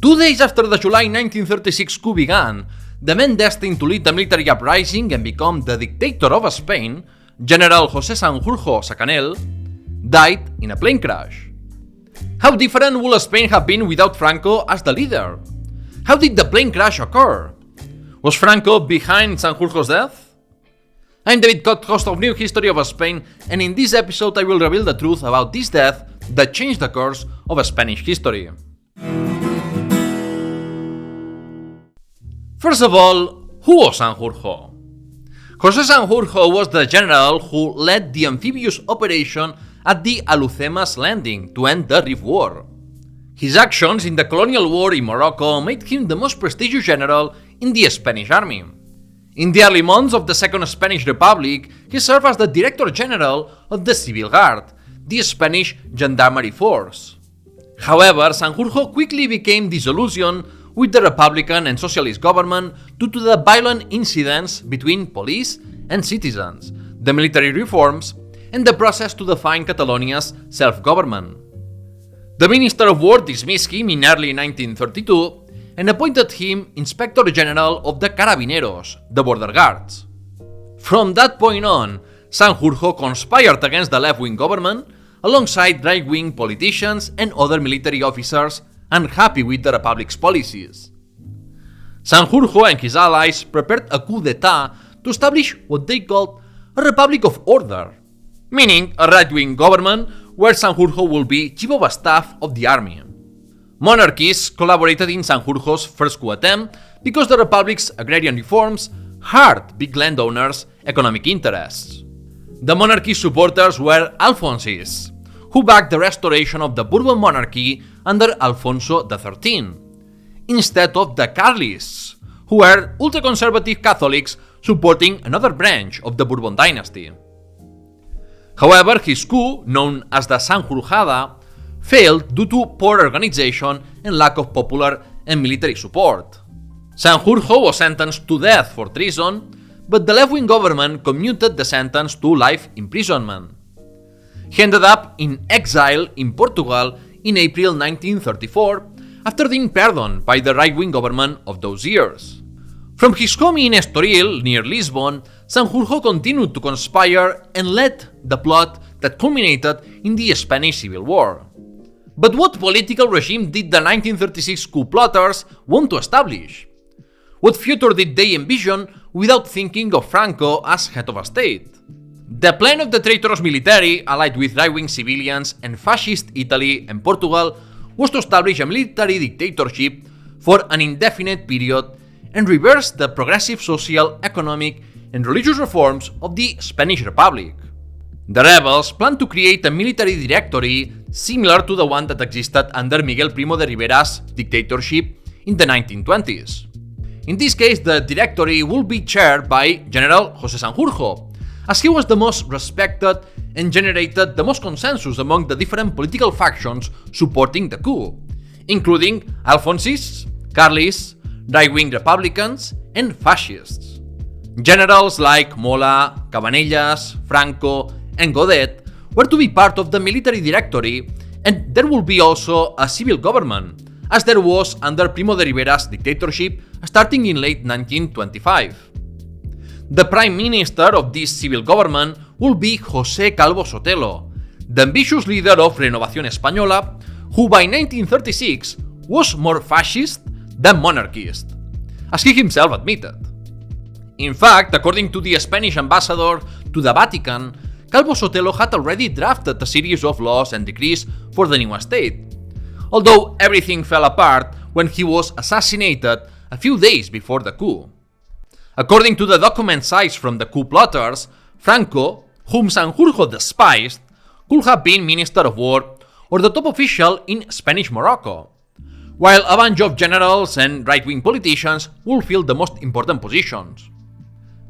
2 days after the July 1936 coup began, the man destined to lead the military uprising and become the dictator of Spain, General José Sanjurjo died in a plane crash. How different would Spain have been without Franco as the leader? How did the plane crash occur? Was Franco behind Sanjurjo's death? I'm David Cott, host of New History of Spain, and in this episode I will reveal the truth about this death that changed the course of Spanish history. First of all, who was Sanjurjo? José Sanjurjo was the general who led the amphibious operation at the Alhucemas landing to end the Rif War. His actions in the colonial war in Morocco made him the most prestigious general in the Spanish army. In the early months of the Second Spanish Republic, he served as the Director General of the Civil Guard, the Spanish Gendarmerie Force. However, Sanjurjo quickly became disillusioned with the Republican and Socialist government due to the violent incidents between police and citizens, the military reforms, and the process to define Catalonia's self-government. The Minister of War dismissed him in early 1932 and appointed him Inspector General of the Carabineros, the border guards. From that point on, Sanjurjo conspired against the left-wing government alongside right-wing politicians and other military officers unhappy with the Republic's policies. Sanjurjo and his allies prepared a coup d'etat to establish what they called a Republic of Order, meaning a right-wing government where Sanjurjo will be chief of staff of the army. Monarchists collaborated in Sanjurjo's first coup attempt because the Republic's agrarian reforms hurt big landowners' economic interests. The monarchy supporters were Alfonsists, who backed the restoration of the Bourbon monarchy under Alfonso XIII, instead of the Carlists, who were ultra-conservative Catholics supporting another branch of the Bourbon dynasty. However, his coup, known as the Sanjurjada, failed due to poor organization and lack of popular and military support. Sanjurjo was sentenced to death for treason, but the left-wing government commuted the sentence to life imprisonment. He ended up in exile in Portugal in April 1934 after being pardoned by the right-wing government of those years. From his home in Estoril, near Lisbon, Sanjurjo continued to conspire and led the plot that culminated in the Spanish Civil War. But what political regime did the 1936 coup plotters want to establish? What future did they envision without thinking of Franco as head of a state? The plan of the traitors military, allied with right-wing civilians and fascist Italy and Portugal, was to establish a military dictatorship for an indefinite period and reverse the progressive social, economic, and religious reforms of the Spanish Republic. The rebels planned to create a military directory similar to the one that existed under Miguel Primo de Rivera's dictatorship in the 1920s. In this case, the directory will be chaired by General José Sanjurjo, as he was the most respected and generated the most consensus among the different political factions supporting the coup, including Alfonsists, Carlists, right-wing Republicans, and fascists. Generals like Mola, Cabanellas, Franco, and Godet were to be part of the military directory, and there will be also a civil government, as there was under Primo de Rivera's dictatorship starting in late 1925. The prime minister of this civil government will be José Calvo Sotelo, the ambitious leader of Renovación Española, who by 1936 was more fascist than monarchist, as he himself admitted. In fact, according to the Spanish ambassador to the Vatican, Calvo Sotelo had already drafted a series of laws and decrees for the new state, although everything fell apart when he was assassinated a few days before the coup. According to the documents seized from the coup plotters, Franco, whom Sanjurjo despised, could have been Minister of War or the top official in Spanish Morocco, while a bunch of generals and right-wing politicians will fill the most important positions.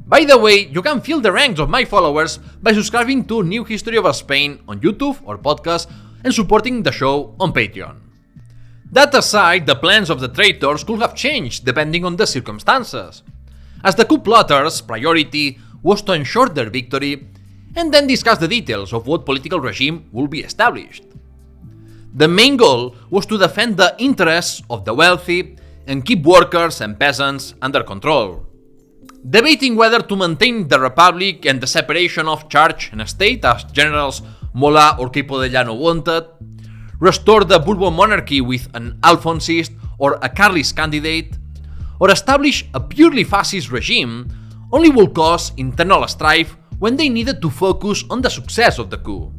By the way, you can fill the ranks of my followers by subscribing to New History of Spain on YouTube or podcast and supporting the show on Patreon. That aside, the plans of the traitors could have changed depending on the circumstances, as the coup plotters' priority was to ensure their victory and then discuss the details of what political regime will be established. The main goal was to defend the interests of the wealthy and keep workers and peasants under control. Debating whether to maintain the republic and the separation of church and state, as generals Mola or Queipo de Llano wanted, restore the Bourbon monarchy with an Alfonsist or a Carlist candidate, or establish a purely fascist regime, only will cause internal strife when they needed to focus on the success of the coup.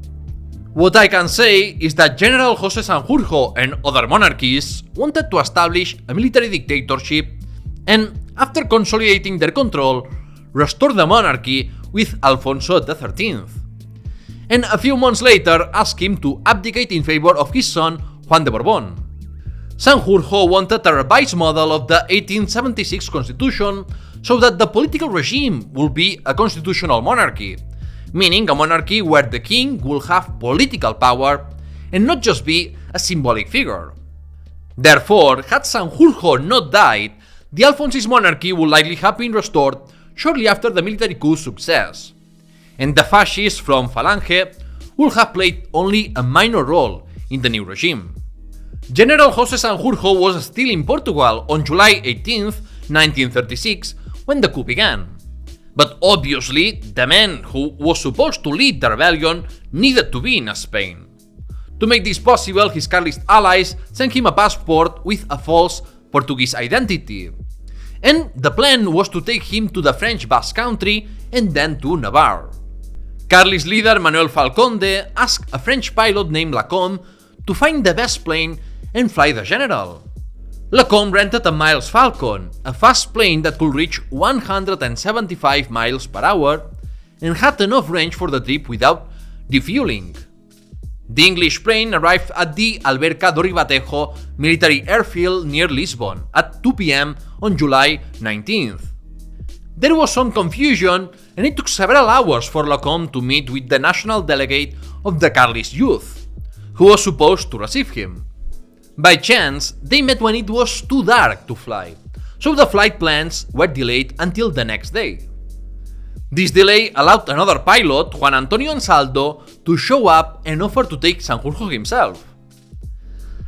What I can say is that General José Sanjurjo and other monarchists wanted to establish a military dictatorship and, after consolidating their control, restore the monarchy with Alfonso XIII. And a few months later asked him to abdicate in favor of his son Juan de Borbón. Sanjurjo wanted a revised model of the 1876 constitution so that the political regime would be a constitutional monarchy, meaning a monarchy where the king will have political power and not just be a symbolic figure. Therefore, had Sanjurjo not died, the Alfonsist monarchy would likely have been restored shortly after the military coup's success, and the fascists from Falange would have played only a minor role in the new regime. General José Sanjurjo was still in Portugal on July 18, 1936, when the coup began. But obviously, the man who was supposed to lead the rebellion needed to be in Spain. To make this possible, his Carlist allies sent him a passport with a false Portuguese identity. And the plan was to take him to the French Basque Country and then to Navarre. Carlist leader Manuel Falconde asked a French pilot named Lacombe to find the best plane and fly the general. Lacombe rented a Miles Falcon, a fast plane that could reach 175 miles per hour and had enough range for the trip without refueling. The English plane arrived at the Alberca do Ribatejo military airfield near Lisbon at 2 p.m. on July 19th. There was some confusion, and it took several hours for Lacombe to meet with the national delegate of the Carlist youth, who was supposed to receive him. By chance, they met when it was too dark to fly, so the flight plans were delayed until the next day. This delay allowed another pilot, Juan Antonio Ansaldo, to show up and offer to take Sanjurjo himself.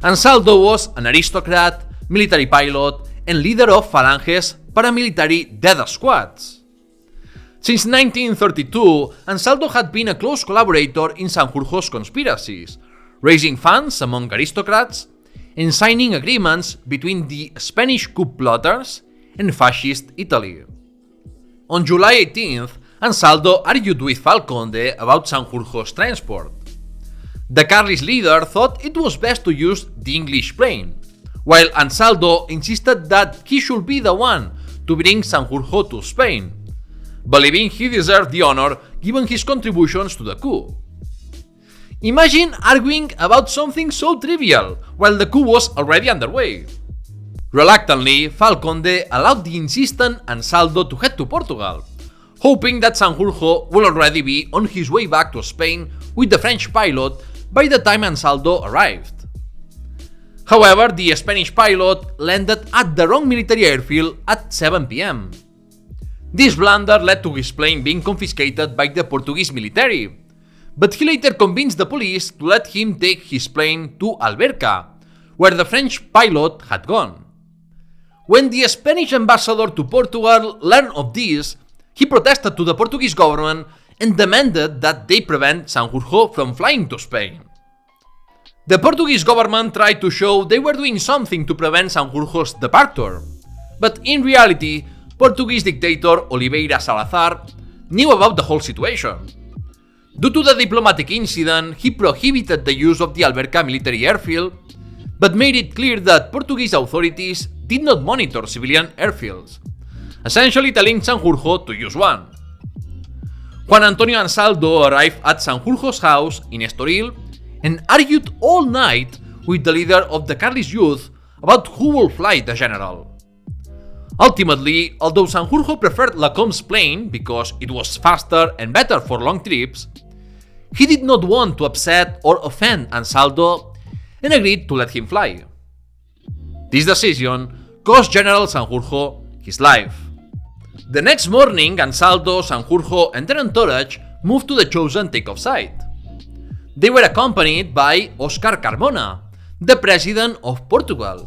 Ansaldo was an aristocrat, military pilot, and leader of Falange's paramilitary death squads. Since 1932, Ansaldo had been a close collaborator in Sanjurjo's conspiracies, raising funds among aristocrats and signing agreements between the Spanish coup plotters and fascist Italy. On July 18th, Ansaldo argued with Falconde about Sanjurjo's transport. The Carlist leader thought it was best to use the English plane, while Ansaldo insisted that he should be the one to bring Sanjurjo to Spain, believing he deserved the honor given his contributions to the coup. Imagine arguing about something so trivial while the coup was already underway. Reluctantly, Falconde allowed the insistent Ansaldo to head to Portugal, hoping that Sanjurjo would already be on his way back to Spain with the French pilot by the time Ansaldo arrived. However, the Spanish pilot landed at the wrong military airfield at 7 p.m. This blunder led to his plane being confiscated by the Portuguese military, but he later convinced the police to let him take his plane to Alberca, where the French pilot had gone. When the Spanish ambassador to Portugal learned of this, he protested to the Portuguese government and demanded that they prevent Sanjurjo from flying to Spain. The Portuguese government tried to show they were doing something to prevent Sanjurjo's departure, but in reality, Portuguese dictator Oliveira Salazar knew about the whole situation. Due to the diplomatic incident, he prohibited the use of the Alberca military airfield, but made it clear that Portuguese authorities did not monitor civilian airfields, essentially telling Sanjurjo to use one. Juan Antonio Ansaldo arrived at Sanjurjo's house in Estoril and argued all night with the leader of the Carlist youth about who will fly the general. Ultimately, although Sanjurjo preferred Lacombe's plane because it was faster and better for long trips, he did not want to upset or offend Ansaldo and agreed to let him fly. This decision cost General Sanjurjo his life. The next morning, Ansaldo, Sanjurjo, and their entourage moved to the chosen takeoff site. They were accompanied by Oscar Carmona, the president of Portugal,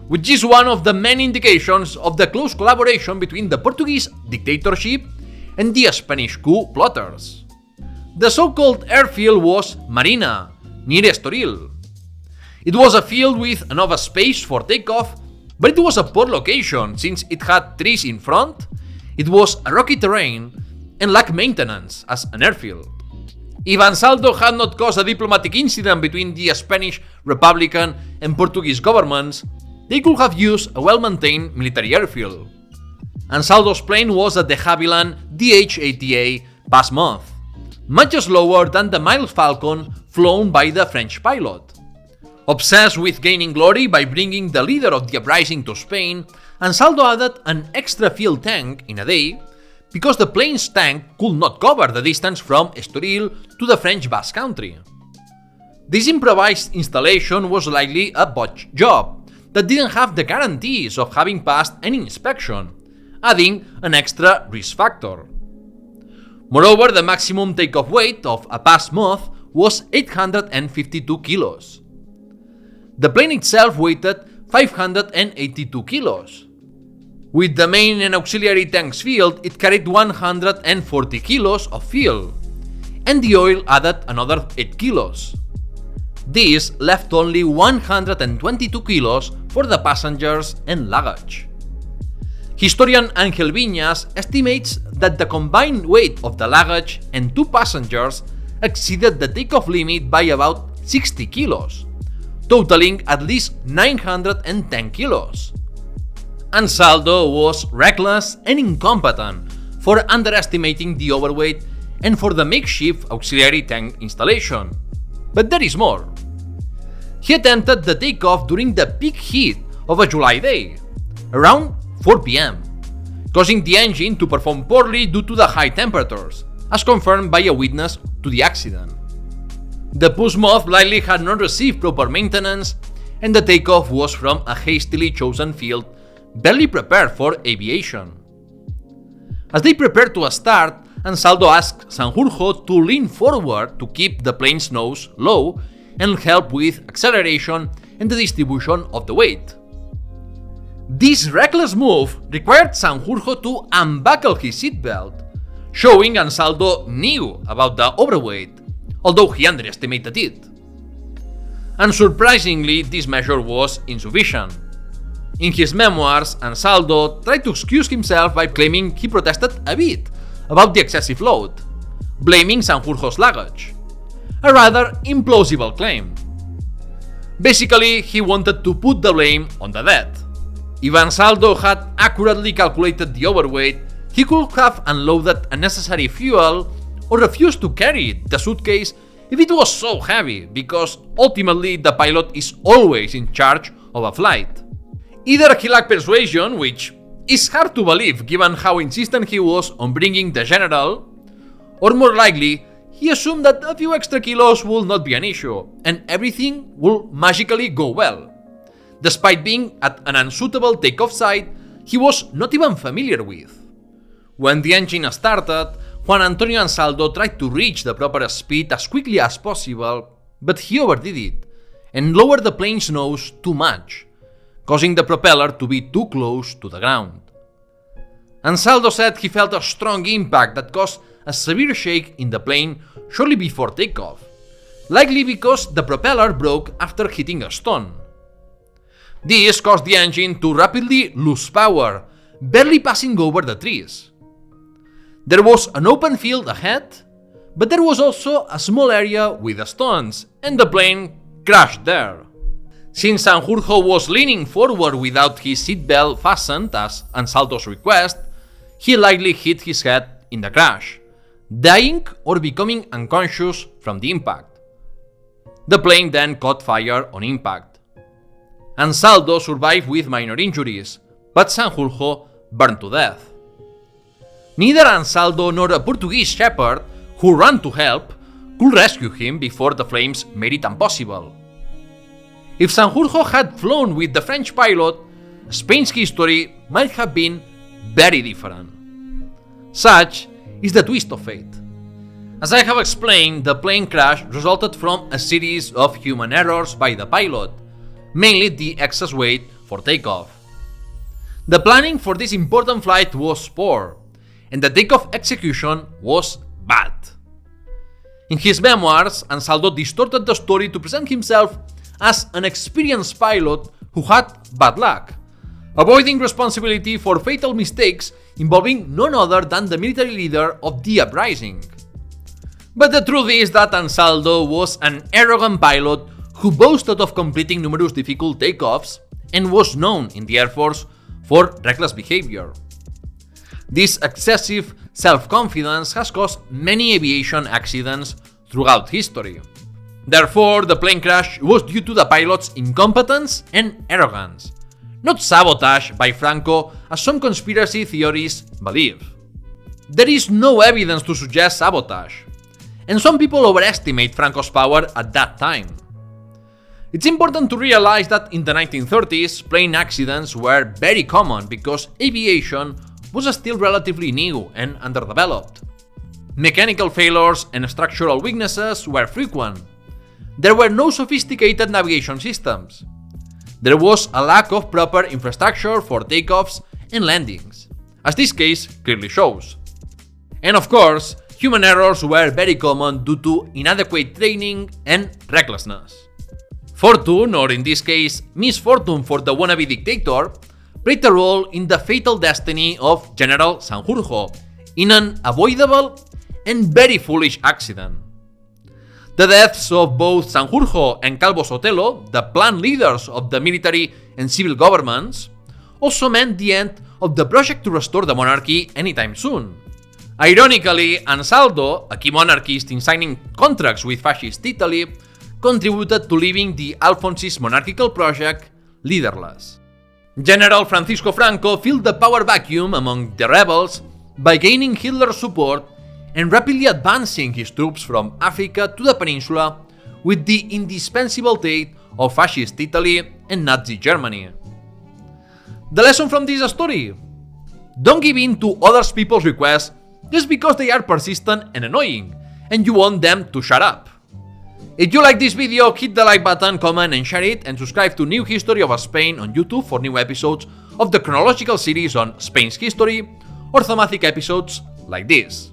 which is one of the many indications of the close collaboration between the Portuguese dictatorship and the Spanish coup plotters. The so-called airfield was Marina, near Estoril. It was a field with enough space for takeoff, but it was a poor location since it had trees in front, it was a rocky terrain, and lacked maintenance as an airfield. If Ansaldo had not caused a diplomatic incident between the Spanish Republican and Portuguese governments, they could have used a well-maintained military airfield. Ansaldo's plane was a de Havilland DH-80A Pasmoth, much slower than the Mild Falcon flown by the French pilot. Obsessed with gaining glory by bringing the leader of the uprising to Spain, Ansaldo added an extra fuel tank in a day because the plane's tank could not cover the distance from Estoril to the French Basque Country. This improvised installation was likely a botched job that didn't have the guarantees of having passed any inspection, adding an extra risk factor. Moreover, the maximum takeoff weight of a Pasmoth was 852 kilos. The plane itself weighed 582 kilos. With the main and auxiliary tanks filled, it carried 140 kilos of fuel, and the oil added another 8 kilos. This left only 122 kilos for the passengers and luggage. Historian Ángel Viñas estimates that the combined weight of the luggage and two passengers exceeded the takeoff limit by about 60 kilos, totaling at least 910 kilos. Ansaldo was reckless and incompetent for underestimating the overweight and for the makeshift auxiliary tank installation. But there is more. He attempted the takeoff during the peak heat of a July day, around 4 p.m., causing the engine to perform poorly due to the high temperatures, as confirmed by a witness to the accident. The Pasmoth likely had not received proper maintenance, and the takeoff was from a hastily chosen field barely prepared for aviation. As they prepared to start, Ansaldo asked Sanjurjo to lean forward to keep the plane's nose low and help with acceleration and the distribution of the weight. This reckless move required Sanjurjo to unbuckle his seatbelt, showing Ansaldo knew about the overweight, although he underestimated it. Unsurprisingly, this measure was insufficient. In his memoirs, Ansaldo tried to excuse himself by claiming he protested a bit about the excessive load, blaming Sanjurjo's luggage, a rather implausible claim. Basically, he wanted to put the blame on the dead. If Ansaldo had accurately calculated the overweight, he could have unloaded unnecessary fuel or refused to carry the suitcase if it was so heavy, because ultimately the pilot is always in charge of a flight. Either he lacked persuasion, which is hard to believe given how insistent he was on bringing the general, or more likely, he assumed that a few extra kilos will not be an issue, and everything will magically go well, despite being at an unsuitable takeoff site he was not even familiar with. When the engine started, Juan Antonio Ansaldo tried to reach the proper speed as quickly as possible, but he overdid it, and lowered the plane's nose too much, causing the propeller to be too close to the ground. Ansaldo said he felt a strong impact that caused a severe shake in the plane shortly before takeoff, likely because the propeller broke after hitting a stone. This caused the engine to rapidly lose power, barely passing over the trees. There was an open field ahead, but there was also a small area with stones, and the plane crashed there. Since Sanjurjo was leaning forward without his seatbelt fastened as Ansaldo's request, he likely hit his head in the crash, dying or becoming unconscious from the impact. The plane then caught fire on impact. Ansaldo survived with minor injuries, but Sanjurjo burned to death. Neither Ansaldo nor a Portuguese shepherd who ran to help could rescue him before the flames made it impossible. If Sanjurjo had flown with the French pilot, Spain's history might have been very different. Such is the twist of fate. As I have explained, the plane crash resulted from a series of human errors by the pilot, mainly the excess weight for takeoff. The planning for this important flight was poor, and the takeoff execution was bad. In his memoirs, Ansaldo distorted the story to present himself as an experienced pilot who had bad luck, avoiding responsibility for fatal mistakes involving none other than the military leader of the uprising. But the truth is that Ansaldo was an arrogant pilot who boasted of completing numerous difficult takeoffs and was known in the Air Force for reckless behavior. This excessive self-confidence has caused many aviation accidents throughout history. Therefore, the plane crash was due to the pilot's incompetence and arrogance, not sabotage by Franco as some conspiracy theories believe. There is no evidence to suggest sabotage, and some people overestimate Franco's power at that time. It's important to realize that in the 1930s, plane accidents were very common because aviation was still relatively new and underdeveloped. Mechanical failures and structural weaknesses were frequent. There were no sophisticated navigation systems. There was a lack of proper infrastructure for takeoffs and landings, as this case clearly shows. And of course, human errors were very common due to inadequate training and recklessness. Fortune, or in this case, misfortune for the wannabe dictator, played a role in the fatal destiny of General Sanjurjo in an avoidable and very foolish accident. The deaths of both Sanjurjo and Calvo Sotelo, the planned leaders of the military and civil governments, also meant the end of the project to restore the monarchy anytime soon. Ironically, Ansaldo, a key monarchist in signing contracts with fascist Italy, contributed to leaving the Alfonsist monarchical project leaderless. General Francisco Franco filled the power vacuum among the rebels by gaining Hitler's support and rapidly advancing his troops from Africa to the peninsula with the indispensable aid of fascist Italy and Nazi Germany. The lesson from this story: don't give in to other people's requests just because they are persistent and annoying and you want them to shut up. If you like this video, hit the like button, comment and share it, and subscribe to New History of Spain on YouTube for new episodes of the chronological series on Spain's history or thematic episodes like this.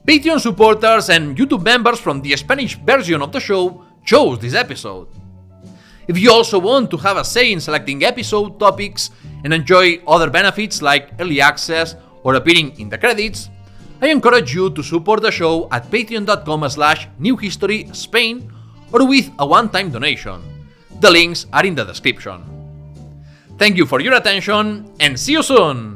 Patreon supporters and YouTube members from the Spanish version of the show chose this episode. If you also want to have a say in selecting episode topics and enjoy other benefits like early access or appearing in the credits, I encourage you to support the show at patreon.com/newhistoryspain or with a one-time donation. The links are in the description. Thank you for your attention and see you soon!